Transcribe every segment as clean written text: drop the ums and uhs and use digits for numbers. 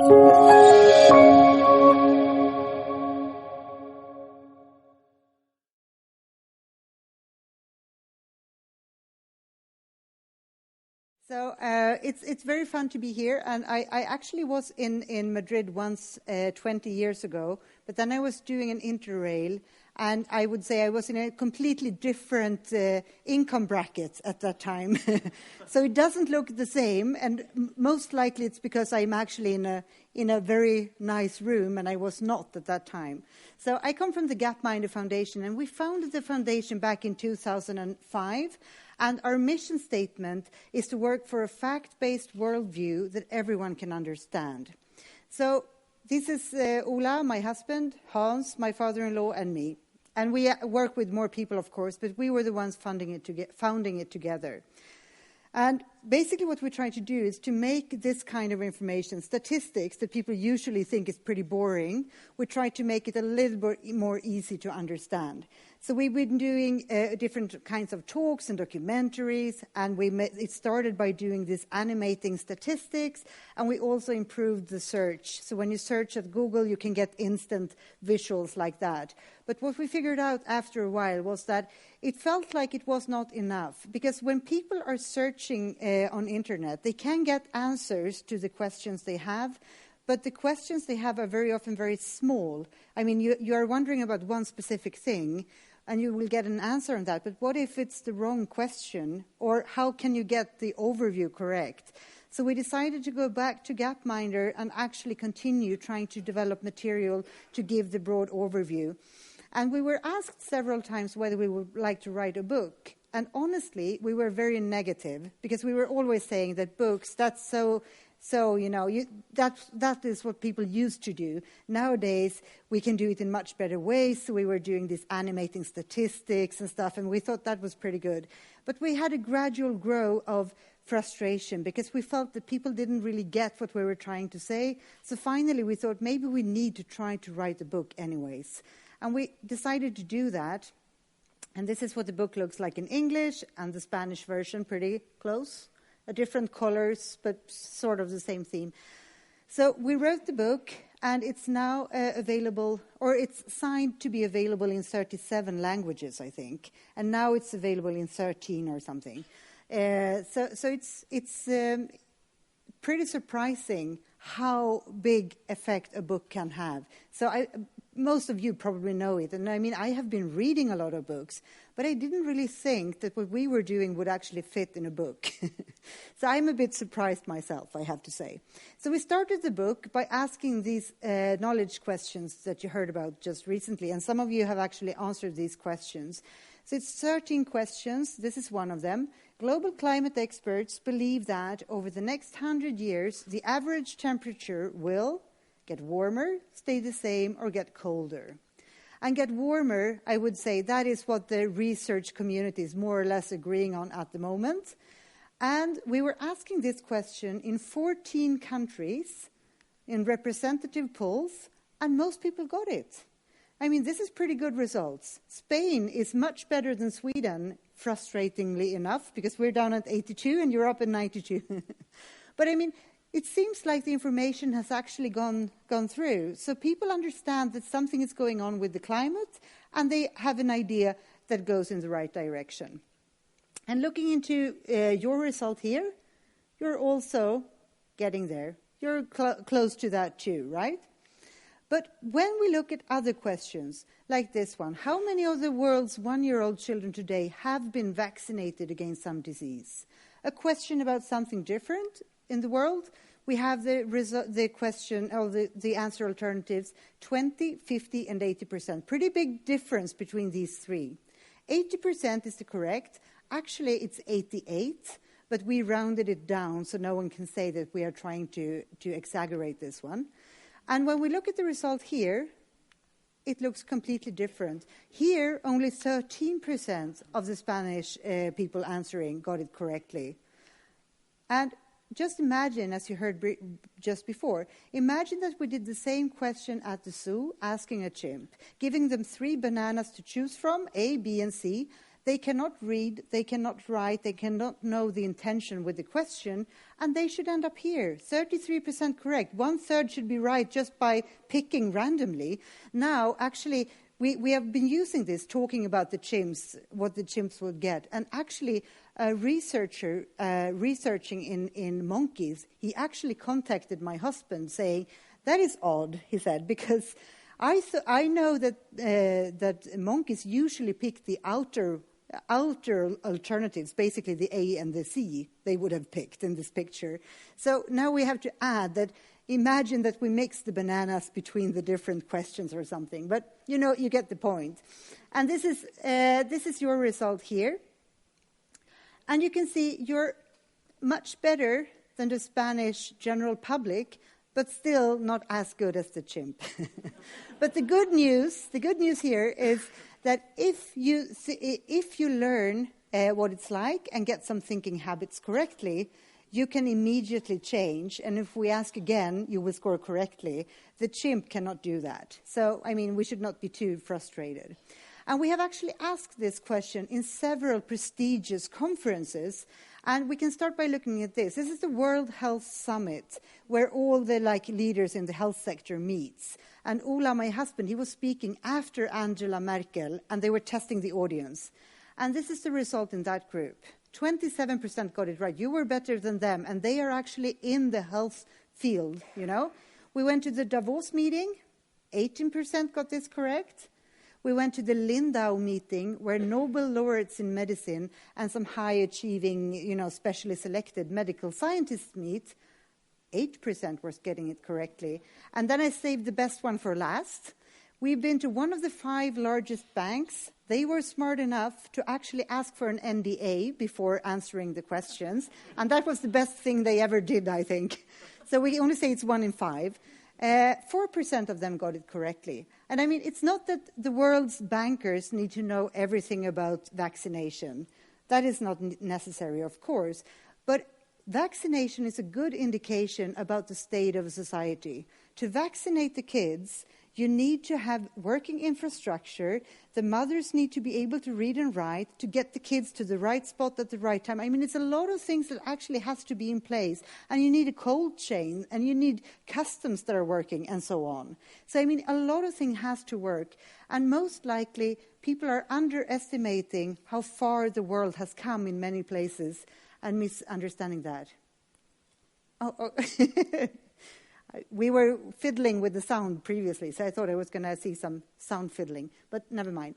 So it's very fun to be here, and I actually was in Madrid once 20 years ago, but then I was doing an interrail, and I would say I was in a completely different income bracket at that time. So it doesn't look the same, and most likely it's because I'm actually in a very nice room, and I was not at that time. So I come from the Gapminder Foundation, and we founded the foundation back in 2005. And our mission statement is to work for a fact-based worldview that everyone can understand. So this is Ola, my husband, Hans, my father-in-law, and me. And we work with more people, of course, but we were the ones founding it together. And basically what we try to do is to make this kind of information, statistics that people usually think is pretty boring, we try to make it a little bit more easy to understand. So we've been doing different kinds of talks and documentaries, and it started by doing this animating statistics, and we also improved the search. So when you search at Google, you can get instant visuals like that. But what we figured out after a while was that it felt like it was not enough, because when people are searching on internet, they can get answers to the questions they have, but the questions they have are very often very small. I mean, you are wondering about one specific thing, and you will get an answer on that. But what if it's the wrong question? Or how can you get the overview correct? So we decided to go back to Gapminder and actually continue trying to develop material to give the broad overview. And we were asked several times whether we would like to write a book. And honestly, we were very negative, because we were always saying that books, that's so, you know, that is what people used to do. Nowadays, we can do it in much better ways. So we were doing this animating statistics and stuff, and we thought that was pretty good. But we had a gradual grow of frustration, because we felt that people didn't really get what we were trying to say. So finally, we thought maybe we need to try to write a book anyways. And we decided to do that. And this is what the book looks like in English, and the Spanish version, pretty close. Different colors, but sort of the same theme. So we wrote the book, and it's now available, or it's signed to be available in 37 languages, I think. And now it's available in 13 or something. So it's pretty surprising how big effect a book can have. So most of you probably know it. And I mean, I have been reading a lot of books, but I didn't really think that what we were doing would actually fit in a book. So I'm a bit surprised myself, I have to say. So we started the book by asking these knowledge questions that you heard about just recently, and some of you have actually answered these questions. So it's 13 questions. This is one of them. Global climate experts believe that over the next 100 years, the average temperature will get warmer, stay the same, or get colder. And get warmer, I would say, that is what the research community is more or less agreeing on at the moment. And we were asking this question in 14 countries in representative polls, and most people got it. I mean, this is pretty good results. Spain is much better than Sweden, frustratingly enough, because we're down at 82 and you're up at 92. But I mean, it seems like the information has actually gone through. So people understand that something is going on with the climate, and they have an idea that goes in the right direction. And looking into your result here, you're also getting there. You're close to that too, right? But when we look at other questions, like this one, how many of the world's 1-year-old children today have been vaccinated against some disease? A question about something different in the world, we have the question, or the answer alternatives, 20, 50, and 80%. Pretty big difference between these three. 80% is the correct. Actually, it's 88, but we rounded it down so no one can say that we are trying to exaggerate this one. And when we look at the result here, it looks completely different. Here, only 13% of the Spanish people answering got it correctly. And just imagine, as you heard just before, imagine that we did the same question at the zoo, asking a chimp, giving them 3 bananas to choose from, A, B, and C. They cannot read, they cannot write, they cannot know the intention with the question, and they should end up here. 33% correct. 1/3 should be right just by picking randomly. Now, actually, we have been using this, talking about the chimps, what the chimps would get. And actually, a researcher researching in monkeys, he actually contacted my husband saying, that is odd, he said, because I know that monkeys usually pick the outer alternatives, basically the A and the C they would have picked in this picture. So now we have to add that, imagine that we mix the bananas between the different questions or something. But, you get the point. And this is your result here. And you can see you're much better than the Spanish general public, but still not as good as the chimp. But the good news here is that if you learn what it's like and get some thinking habits correctly, you can immediately change. And if we ask again, you will score correctly. The chimp cannot do that. So, we should not be too frustrated. And we have actually asked this question in several prestigious conferences. And we can start by looking at this. This is the World Health Summit, where all the leaders in the health sector meets. And Ola, my husband, he was speaking after Angela Merkel, and they were testing the audience. And this is the result in that group. 27% got it right. You were better than them, and they are actually in the health field, We went to the Davos meeting. 18% got this correct. We went to the Lindau meeting, where Nobel laureates in medicine and some high-achieving, specially selected medical scientists meet. 8% was getting it correctly. And then I saved the best one for last. We've been to one of the 5 largest banks. They were smart enough to actually ask for an NDA before answering the questions. And that was the best thing they ever did, I think. So we only say it's 1 in 5. 4% of them got it correctly. And it's not that the world's bankers need to know everything about vaccination. That is not necessary, of course. But vaccination is a good indication about the state of a society. To vaccinate the kids, you need to have working infrastructure. The mothers need to be able to read and write to get the kids to the right spot at the right time. It's a lot of things that actually has to be in place. And you need a cold chain, and you need customs that are working, and so on. So, a lot of things has to work. And most likely, people are underestimating how far the world has come in many places and misunderstanding that. Oh. We were fiddling with the sound previously, so I thought I was going to see some sound fiddling, but never mind.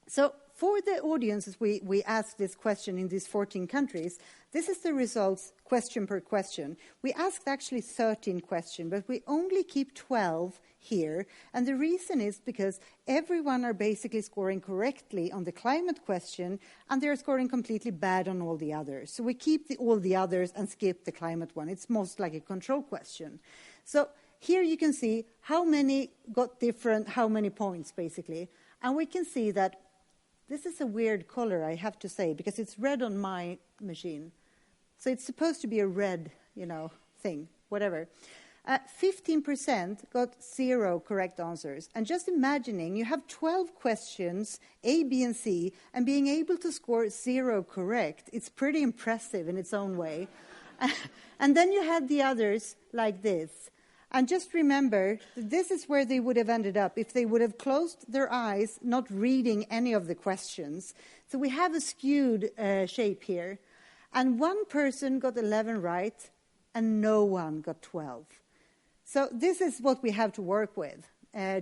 So for the audiences, we asked this question in these 14 countries. This is the results question per question. We asked actually 13 questions, but we only keep 12 here. And the reason is because everyone are basically scoring correctly on the climate question, and they're scoring completely bad on all the others. So we keep all the others and skip the climate one. It's most like a control question. So here you can see how many got how many points, basically. And we can see that this is a weird color, I have to say, because it's red on my machine. So it's supposed to be a red, thing, whatever. 15% got 0 correct answers. And just imagining you have 12 questions, A, B, and C, and being able to score 0 correct, it's pretty impressive in its own way. And then you had the others like this. And just remember that this is where they would have ended up if they would have closed their eyes, not reading any of the questions. So we have a skewed shape here. And one person got 11 right, and no one got 12. So this is what we have to work with,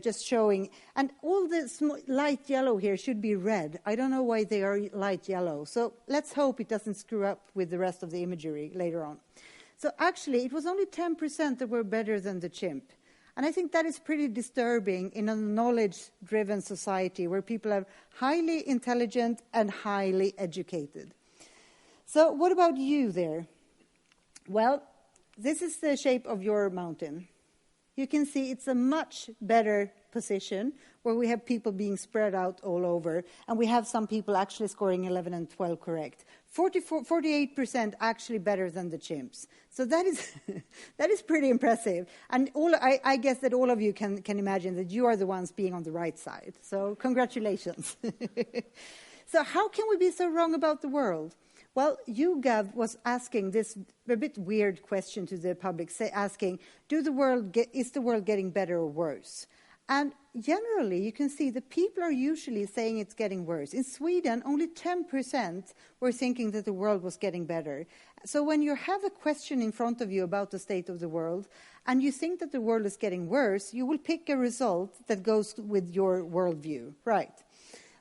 just showing. And all the light yellow here should be red. I don't know why they are light yellow. So let's hope it doesn't screw up with the rest of the imagery later on. So actually, it was only 10% that were better than the chimp. And I think that is pretty disturbing in a knowledge-driven society where people are highly intelligent and highly educated. So what about you there? Well, this is the shape of your mountain. You can see it's a much better position where we have people being spread out all over, and we have some people actually scoring 11 and 12 correct. 48% actually better than the chimps. So that is pretty impressive. And I guess that all of you can imagine that you are the ones being on the right side. So congratulations. So how can we be so wrong about the world? Well, YouGov was asking this a bit weird question to the public, asking, is the world getting better or worse? And generally, you can see that people are usually saying it's getting worse. In Sweden, only 10% were thinking that the world was getting better. So when you have a question in front of you about the state of the world, and you think that the world is getting worse, you will pick a result that goes with your worldview, right?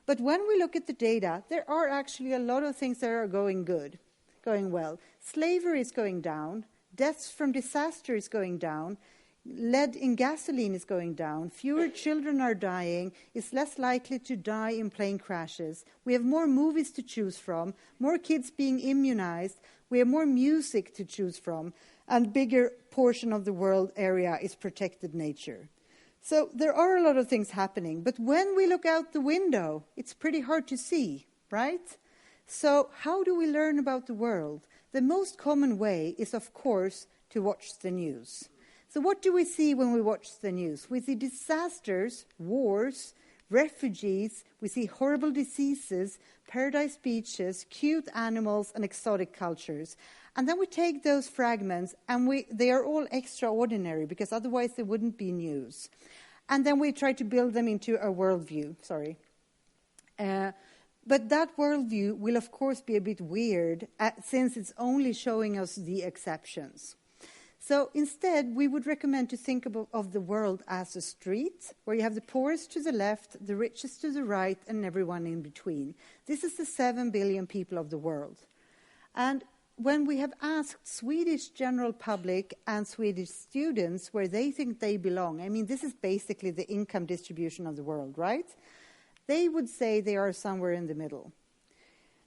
But when we look at the data, there are actually a lot of things that are going well. Slavery is going down, deaths from disaster is going down, lead in gasoline is going down, fewer children are dying, it's less likely to die in plane crashes, we have more movies to choose from, more kids being immunized, we have more music to choose from, and bigger portion of the world area is protected nature. So there are a lot of things happening, but when we look out the window, it's pretty hard to see, right? So how do we learn about the world? The most common way is, of course, to watch the news. So what do we see when we watch the news? We see disasters, wars, refugees, we see horrible diseases, paradise beaches, cute animals, and exotic cultures. And then we take those fragments, and they are all extraordinary, because otherwise they wouldn't be news. And then we try to build them into a worldview, but that worldview will, of course, be a bit weird, since it's only showing us the exceptions. So instead, we would recommend to think of the world as a street, where you have the poorest to the left, the richest to the right, and everyone in between. This is the 7 billion people of the world. And when we have asked Swedish general public and Swedish students where they think they belong, I mean, this is basically the income distribution of the world, right? They would say they are somewhere in the middle,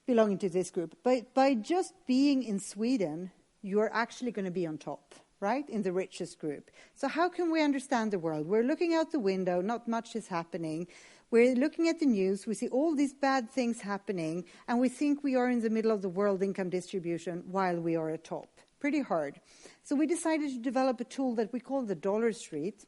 belonging to this group. But by just being in Sweden, you are actually going to be on top, right, in the richest group. So how can we understand the world? We're looking out the window, not much is happening. We're looking at the news, we see all these bad things happening, and we think we are in the middle of the world income distribution while we are at top. Pretty hard. So we decided to develop a tool that we call the Dollar Street.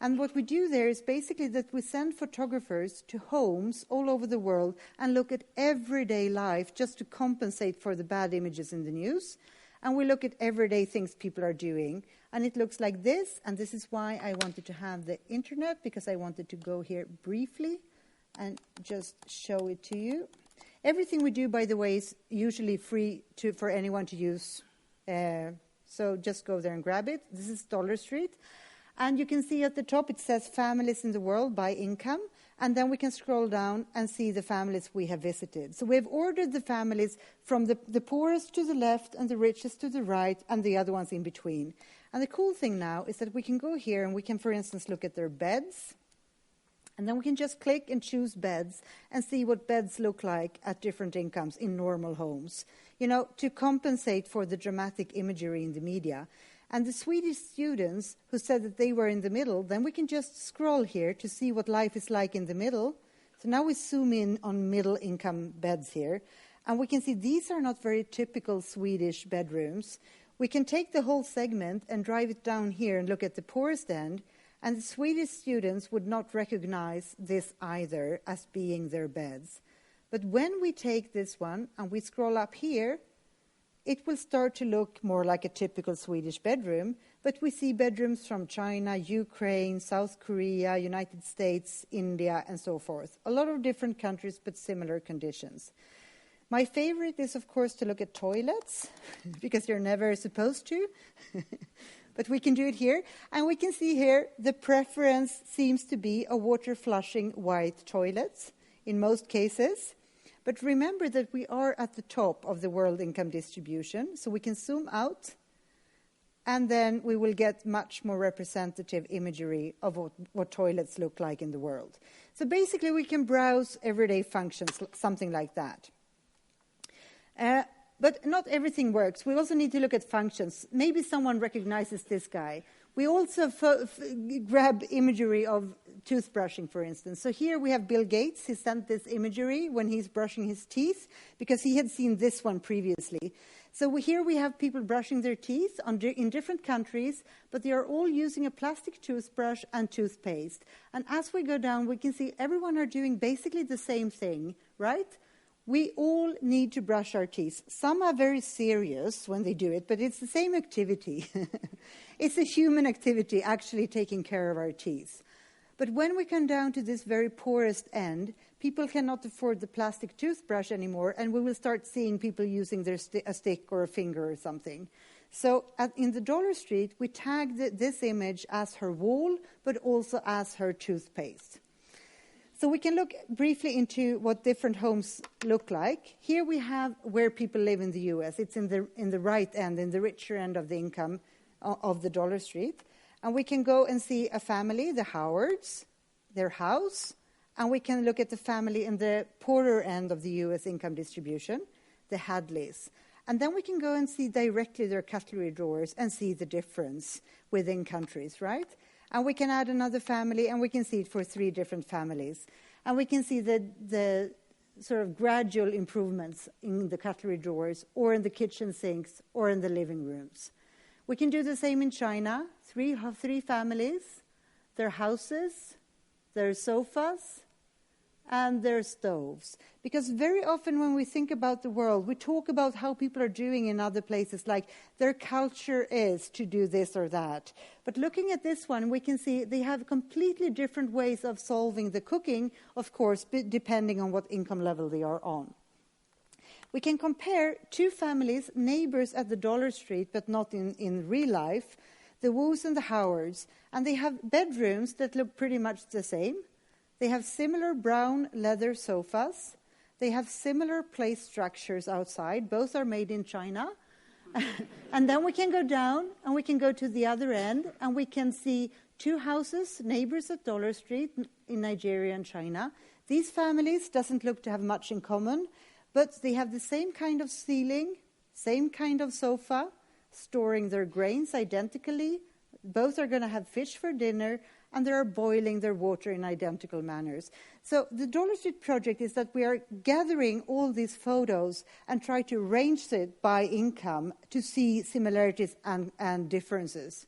And what we do there is basically that we send photographers to homes all over the world and look at everyday life just to compensate for the bad images in the news. And we look at everyday things people are doing. And it looks like this, and this is why I wanted to have the internet, because I wanted to go here briefly and just show it to you. Everything we do, by the way, is usually free for anyone to use. So just go there and grab it. This is Dollar Street. And you can see at the top it says families in the world by income. And then we can scroll down and see the families we have visited. So we have ordered the families from the poorest to the left and the richest to the right and the other ones in between. And the cool thing now is that we can go here and we can, for instance, look at their beds. And then we can just click and choose beds and see what beds look like at different incomes in normal homes, to compensate for the dramatic imagery in the media. And the Swedish students who said that they were in the middle, then we can just scroll here to see what life is like in the middle. So now we zoom in on middle income beds here. And we can see these are not very typical Swedish bedrooms. We can take the whole segment and drive it down here and look at the poorest end. And the Swedish students would not recognize this either as being their beds. But when we take this one and we scroll up here, it will start to look more like a typical Swedish bedroom, but we see bedrooms from China, Ukraine, South Korea, United States, India, and so forth. A lot of different countries, but similar conditions. My favorite is, of course, to look at toilets, because you're never supposed to. But we can do it here. And we can see here the preference seems to be a water-flushing white toilet in most cases. But remember that we are at the top of the world income distribution, so we can zoom out, and then we will get much more representative imagery of what toilets look like in the world. So basically, we can browse everyday functions, something like that. But not everything works. We also need to look at functions. Maybe someone recognizes this guy. We also grab imagery of toothbrushing, for instance. So here we have Bill Gates. He sent this imagery when he's brushing his teeth, because he had seen this one previously. So here we have people brushing their teeth in different countries, but they are all using a plastic toothbrush and toothpaste. And as we go down, we can see everyone are doing basically the same thing, right? we all need to brush our teeth. Some are very serious when they do it, but it's the same activity. It's a human activity, actually taking care of our teeth. But when we come down to this very poorest end, people cannot afford the plastic toothbrush anymore, and we will start seeing people using a stick or a finger or something. So in the Dollar Street, we tagged this image as her wall, but also as her toothpaste. So we can look briefly into what different homes look like. Here we have where people live in the U.S. It's in the right end, in the richer end of the income of the Dollar Street. And we can go and see a family, the Howards, their house. And we can look at the family in the poorer end of the U.S. income distribution, the Hadleys. And then we can go and see directly their cutlery drawers and see the difference within countries, right? And we can add another family, and we can see it for 3 different families. And we can see the sort of gradual improvements in the cutlery drawers or in the kitchen sinks or in the living rooms. We can do the same in China. 3 families, their houses, their sofas, and their stoves. Because very often when we think about the world, we talk about how people are doing in other places, like their culture is to do this or that. But looking at this one, we can see they have completely different ways of solving the cooking, of course, depending on what income level they are on. We can compare 2 families, neighbors at the Dollar Street, but not in real life, the Woos and the Howards, and they have bedrooms that look pretty much the same. They have similar brown leather sofas. They have similar place structures outside. Both are made in China. And then we can go down, and we can go to the other end, and we can see 2 houses, neighbors at Dollar Street in Nigeria and China. These families doesn't look to have much in common, but they have the same kind of ceiling, same kind of sofa, storing their grains identically. Both are going to have fish for dinner, and they are boiling their water in identical manners. So the Dollar Street project is that we are gathering all these photos and try to range it by income to see similarities and differences.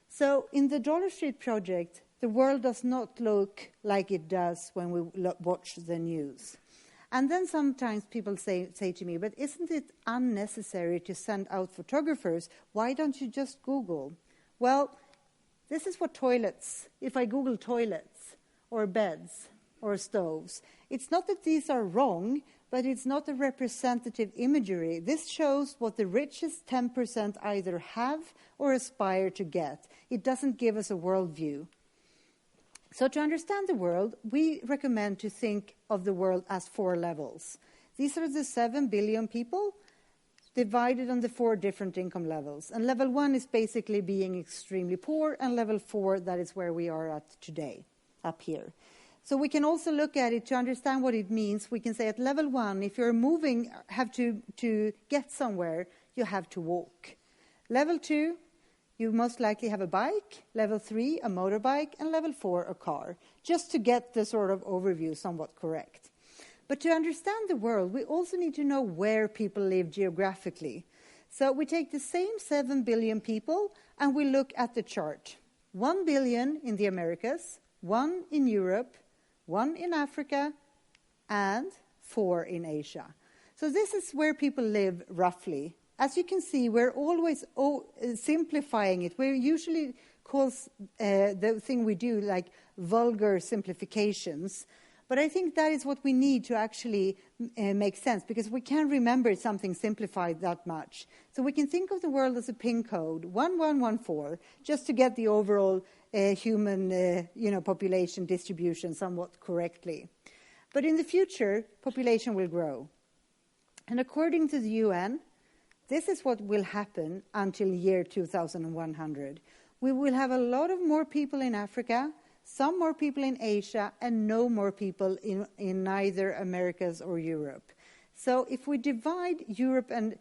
So in the Dollar Street project, the world does not look like it does when we watch the news. And then sometimes people say to me, but isn't it unnecessary to send out photographers? Why don't you just Google? Well, this is what toilets, if I Google toilets or beds or stoves, it's not that these are wrong, but it's not a representative imagery. This shows what the richest 10% either have or aspire to get. It doesn't give us a worldview. So to understand the world, we recommend to think of the world as 4 levels. These are the 7 billion people divided on the 4 different income levels. And level 1 is basically being extremely poor, and level 4, that is where we are at today, up here. So we can also look at it to understand what it means. We can say at level 1, if you're moving, have to get somewhere, you have to walk. Level 2, you most likely have a bike. Level 3, a motorbike. And level 4, a car, just to get the sort of overview somewhat correct. But to understand the world, we also need to know where people live geographically. So we take the same 7 billion people and we look at the chart. 1 billion in the Americas, 1 in Europe, 1 in Africa, and 4 in Asia. So this is where people live roughly. As you can see, we're always simplifying it. We usually call the thing we do like vulgar simplifications. But I think that is what we need to actually make sense, because we can't remember something simplified that much. So we can think of the world as a PIN code, 1114, just to get the overall human population distribution somewhat correctly. But in the future, population will grow. And according to the UN, this is what will happen until year 2100. We will have a lot of more people in Africa, some more people in Asia, and no more people in neither Americas or Europe. So if we divide Europe and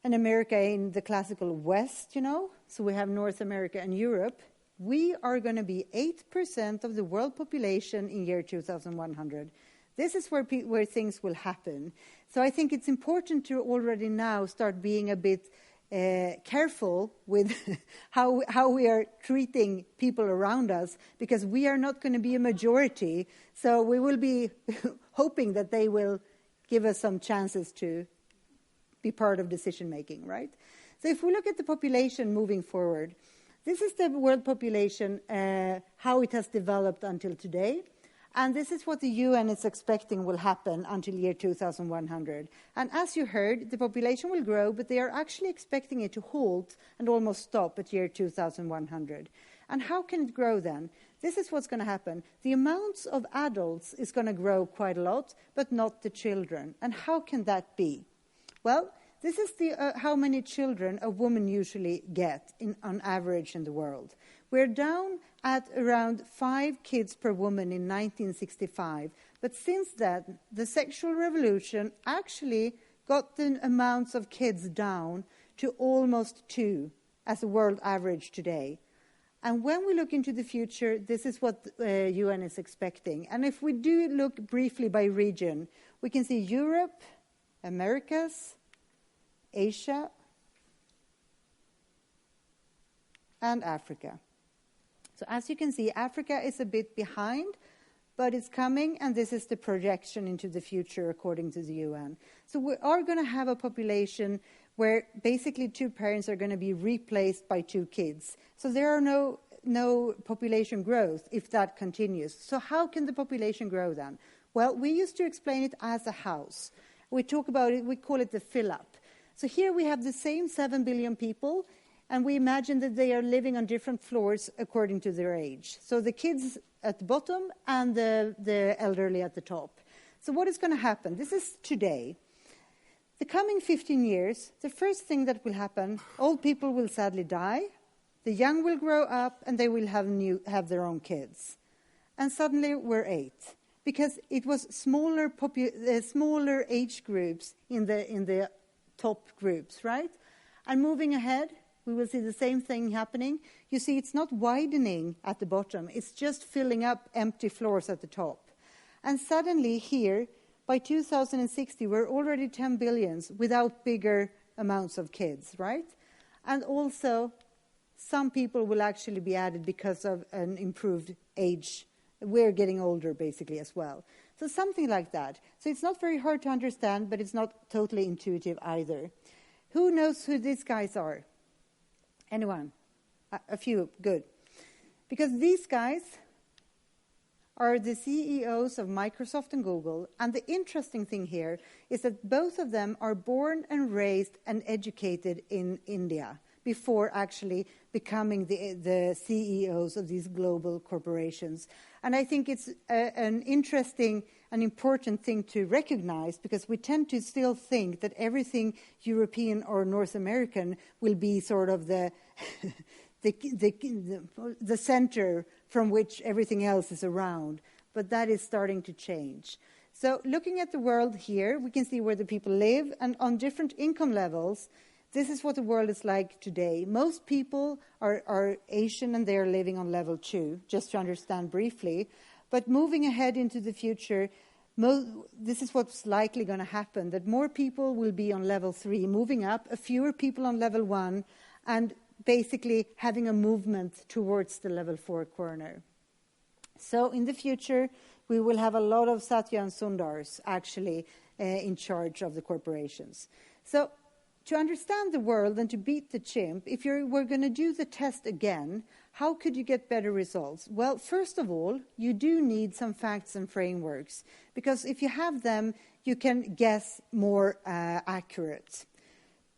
America in the classical West, so we have North America and Europe, we are going to be 8% of the world population in year 2100. This is where things will happen. So I think it's important to already now start being a bit careful with how we are treating people around us, because we are not going to be a majority. So we will be hoping that they will give us some chances to be part of decision making, right? So if we look at the population moving forward, this is the world population, how it has developed until today. And this is what the UN is expecting will happen until year 2100. And as you heard, the population will grow, but they are actually expecting it to halt and almost stop at year 2100. And how can it grow then? This is what's going to happen. The amounts of adults is going to grow quite a lot, but not the children. And how can that be? Well, this is how many children a woman usually gets on average in the world. We're down at around 5 kids per woman in 1965. But since then, the sexual revolution actually got the amounts of kids down to almost 2 as a world average today. And when we look into the future, this is what the UN is expecting. And if we do look briefly by region, we can see Europe, Americas, Asia, and Africa. So as you can see, Africa is a bit behind, but it's coming, and this is the projection into the future according to the UN. So we are going to have a population where basically 2 parents are going to be replaced by 2 kids. So there are no population growth if that continues. So how can the population grow then? Well, we used to explain it as a house. We talk about it, we call it the fill-up. So here we have the same 7 billion people, and we imagine that they are living on different floors according to their age. So the kids at the bottom and the elderly at the top. So what is going to happen? This is today. The coming 15 years, the first thing that will happen, old people will sadly die, the young will grow up, and they will have their own kids. And suddenly we're 8. Because it was smaller age groups in the top groups, right? And moving ahead, we will see the same thing happening. You see, it's not widening at the bottom. It's just filling up empty floors at the top. And suddenly here, by 2060, we're already 10 billions without bigger amounts of kids, right? And also, some people will actually be added because of an improved age. We're getting older, basically, as well. So something like that. So it's not very hard to understand, but it's not totally intuitive either. Who knows who these guys are? Anyone? A few, good. Because these guys are the CEOs of Microsoft and Google, and the interesting thing here is that both of them are born and raised and educated in India before actually becoming the CEOs of these global corporations. And I think it's an interesting and important thing to recognize, because we tend to still think that everything European or North American will be sort of the center from which everything else is around. But that is starting to change. So looking at the world here, we can see where the people live, and on different income levels, this is what the world is like today. Most people are Asian, and they are living on level 2, just to understand briefly. But moving ahead into the future, this is what's likely going to happen, that more people will be on level 3, moving up, fewer people on level 1, and basically having a movement towards the level 4 corner. So in the future, we will have a lot of Satya and Sundars actually in charge of the corporations. So to understand the world and to beat the chimp, if we're going to do the test again, how could you get better results? Well, first of all, you do need some facts and frameworks, because if you have them, you can guess more accurate.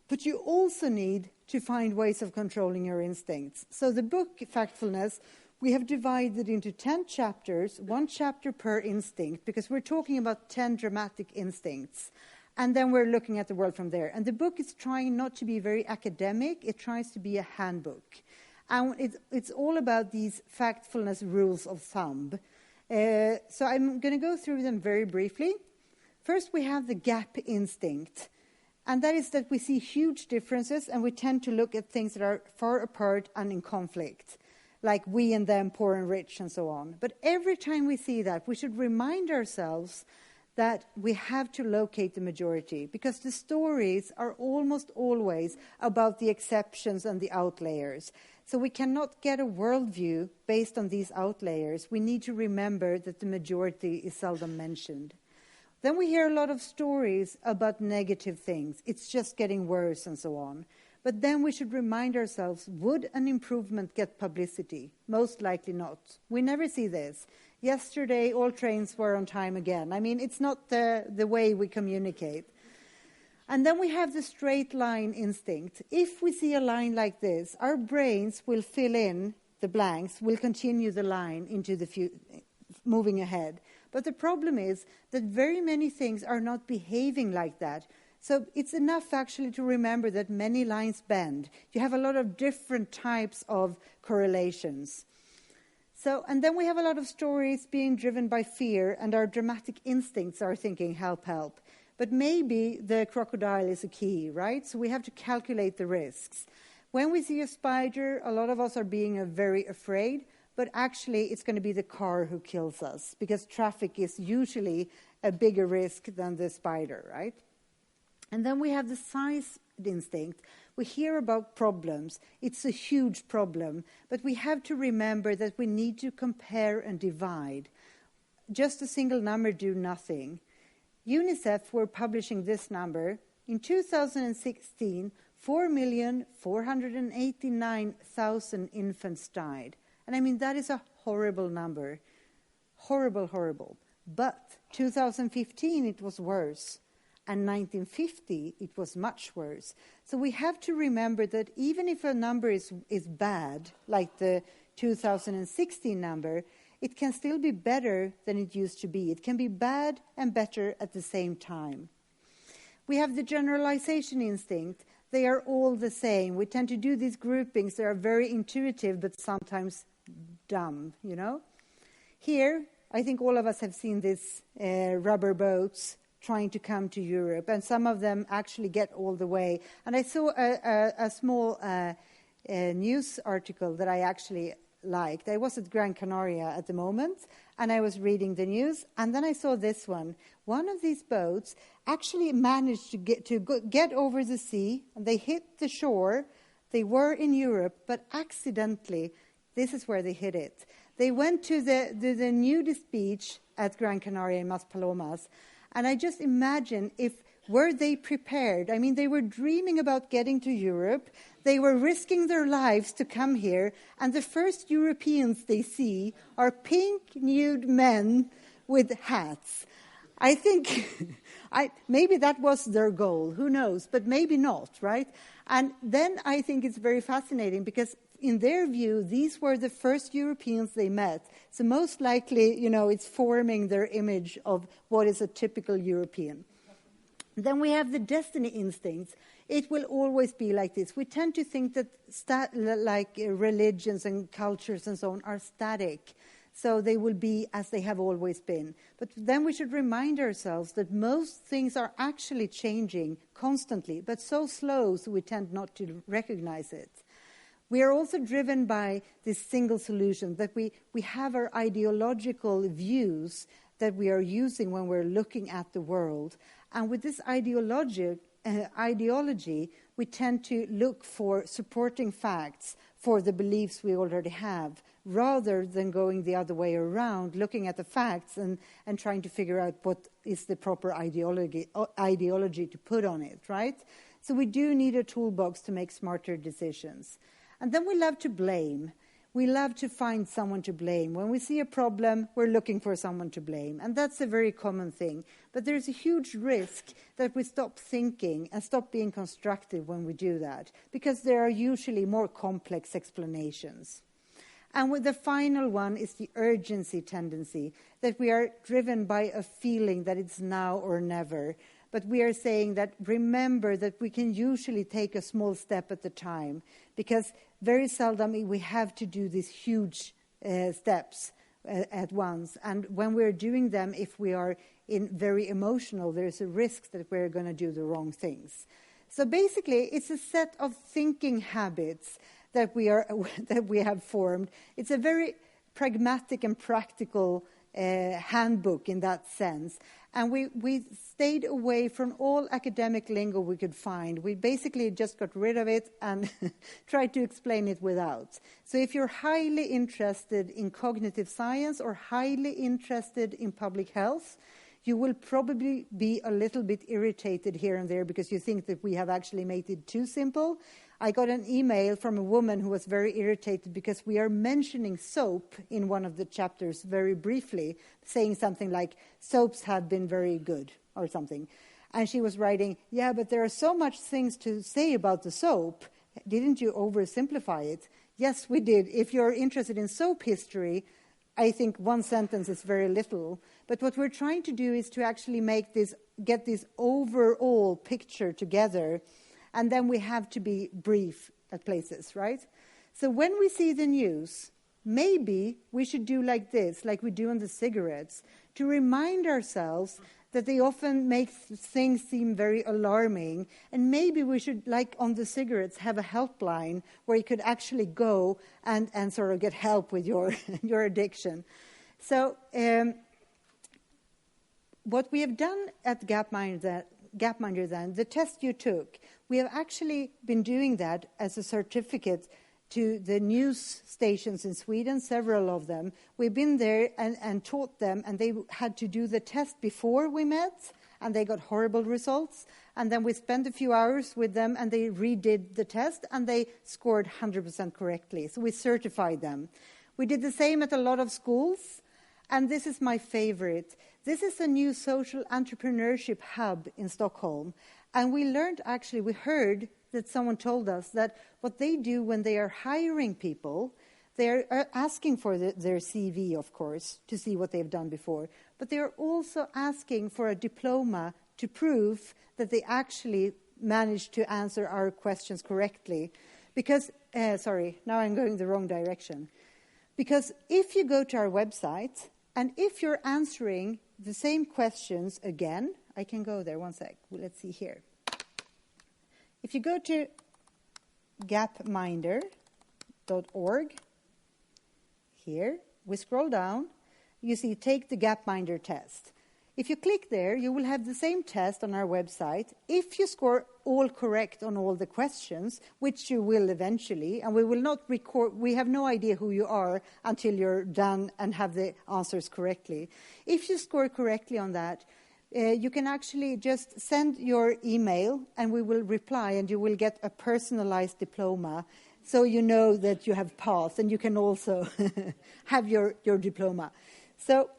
But you also need to find ways of controlling your instincts. So the book, Factfulness, we have divided into 10 chapters, 1 chapter per instinct, because we're talking about 10 dramatic instincts. And then we're looking at the world from there. And the book is trying not to be very academic. It tries to be a handbook. And it's all about these factfulness rules of thumb. So I'm going to go through them very briefly. First, we have the gap instinct. And that is that we see huge differences, and we tend to look at things that are far apart and in conflict, like we and them, poor and rich, and so on. But every time we see that, we should remind ourselves that we have to locate the majority, because the stories are almost always about the exceptions and the outliers. So we cannot get a worldview based on these outliers. We need to remember that the majority is seldom mentioned. Then we hear a lot of stories about negative things. It's just getting worse and so on. But then we should remind ourselves, would an improvement get publicity? Most likely not. We never see this. Yesterday, all trains were on time again. I mean, it's not the way we communicate. And then we have the straight line instinct. If we see a line like this, our brains will fill in the blanks, will continue the line into the moving ahead. But the problem is that very many things are not behaving like that. So it's enough actually to remember that many lines bend. You have a lot of different types of correlations. So, and then we have a lot of stories being driven by fear, and our dramatic instincts are thinking, help, help. But maybe the crocodile is a key, right? So we have to calculate the risks. When we see a spider, a lot of us are being very afraid, but actually it's going to be the car who kills us, because traffic is usually a bigger risk than the spider, right? And then we have the size instinct. We hear about problems. It's a huge problem, but we have to remember that we need to compare and divide. Just a single number do nothing. UNICEF were publishing this number. In 2016, 4,489,000 infants died. And I mean, that is a horrible number. Horrible, horrible. But 2015, it was worse. And 1950, it was much worse. So we have to remember that even if a number is bad, like the 2016 number, it can still be better than it used to be. It can be bad and better at the same time. We have the generalization instinct. They are all the same. We tend to do these groupings. They are very intuitive, but sometimes dumb, you know. Here, I think all of us have seen these rubber boats trying to come to Europe, and some of them actually get all the way. And I saw a small news article that I actually liked. I was at Gran Canaria at the moment, and I was reading the news, and then I saw this one. One of these boats actually managed to get over the sea, and they hit the shore. They were in Europe, but accidentally, this is where they hit it. They went to the nudist beach at Gran Canaria in Maspalomas, and I just imagine were they prepared? I mean, they were dreaming about getting to Europe. They were risking their lives to come here. And the first Europeans they see are pink, nude men with hats. I think maybe that was their goal. Who knows? But maybe not, right? And then I think it's very fascinating because in their view, these were the first Europeans they met. So most likely, you know, it's forming their image of what is a typical European. Then we have the destiny instincts. It will always be like this. We tend to think that religions and cultures and so on are static. So they will be as they have always been. But then we should remind ourselves that most things are actually changing constantly, but so slow so we tend not to recognize it. We are also driven by this single solution, that we have our ideological views that we are using when we're looking at the world. And with this ideology, we tend to look for supporting facts for the beliefs we already have, rather than going the other way around, looking at the facts and trying to figure out what is the proper ideology to put on it, right? So we do need a toolbox to make smarter decisions. And then we love to blame. We love to find someone to blame. When we see a problem, we're looking for someone to blame. And that's a very common thing. But there's a huge risk that we stop thinking and stop being constructive when we do that, because there are usually more complex explanations. And with the final one is the urgency tendency, that we are driven by a feeling that it's now or never. But we are saying that remember that we can usually take a small step at a time, because very seldom we have to do these huge steps at once. And when we're doing them, if we are very emotional, there's a risk that we're going to do the wrong things. So basically, it's a set of thinking habits that we have formed. It's a very pragmatic and practical handbook in that sense. And we stayed away from all academic lingo we could find. We basically just got rid of it and tried to explain it without. So if you're highly interested in cognitive science or highly interested in public health, You will probably be a little bit irritated here and there because you think that we have actually made it too simple. I got an email from a woman who was very irritated because we are mentioning soap in one of the chapters very briefly, saying something like, soaps have been very good or something. And she was writing, yeah, but there are so much things to say about the soap. Didn't you oversimplify it? Yes, we did. If you're interested in soap history, I think one sentence is very little. But what we're trying to do is to actually get this overall picture together, and then we have to be brief at places, right? So when we see the news, maybe we should do like this, like we do on the cigarettes, to remind ourselves that they often make things seem very alarming. And maybe we should, like on the cigarettes, have a helpline where you could actually go and sort of get help with your, your addiction. So what we have done at Gapminder then, the test you took, we have actually been doing that as a certificate to the news stations in Sweden, several of them. We've been there and taught them, and they had to do the test before we met, and they got horrible results. And then we spent a few hours with them, and they redid the test, and they scored 100% correctly. So we certified them. We did the same at a lot of schools, and this is my favorite. This is a new social entrepreneurship hub in Stockholm. And we heard that someone told us that what they do when they are hiring people, they are asking for their CV, of course, to see what they've done before. But they are also asking for a diploma to prove that they actually managed to answer our questions correctly. Because, sorry, now I'm going the wrong direction. Because if you go to our website, and if you're answering the same questions again, I can go there, one sec. Let's see here. If you go to Gapminder.org, here, we scroll down, you see take the Gapminder test. If you click there, you will have the same test on our website. If you score all correct on all the questions, which you will eventually, and we will not record, we have no idea who you are until you're done and have the answers correctly. If you score correctly on that, you can actually just send your email and we will reply, and you will get a personalized diploma so you know that you have passed, and you can also have your diploma. So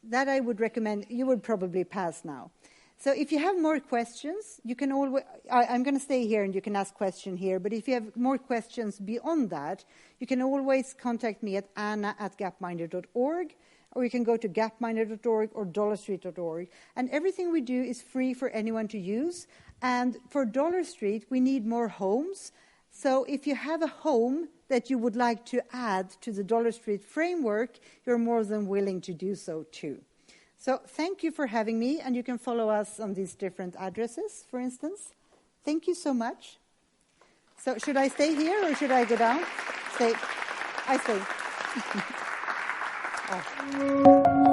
that I would recommend. You would probably pass now. So if you have more questions, you can always, I'm going to stay here and you can ask questions here, but if you have more questions beyond that, you can always contact me at anna@gapminder.org, or you can go to gapminder.org or dollarstreet.org. And everything we do is free for anyone to use. And for Dollar Street, we need more homes. So if you have a home that you would like to add to the Dollar Street framework, you're more than willing to do so too. So thank you for having me, and you can follow us on these different addresses, for instance. Thank you so much. So should I stay here or should I go down? Stay. I stay. Oh.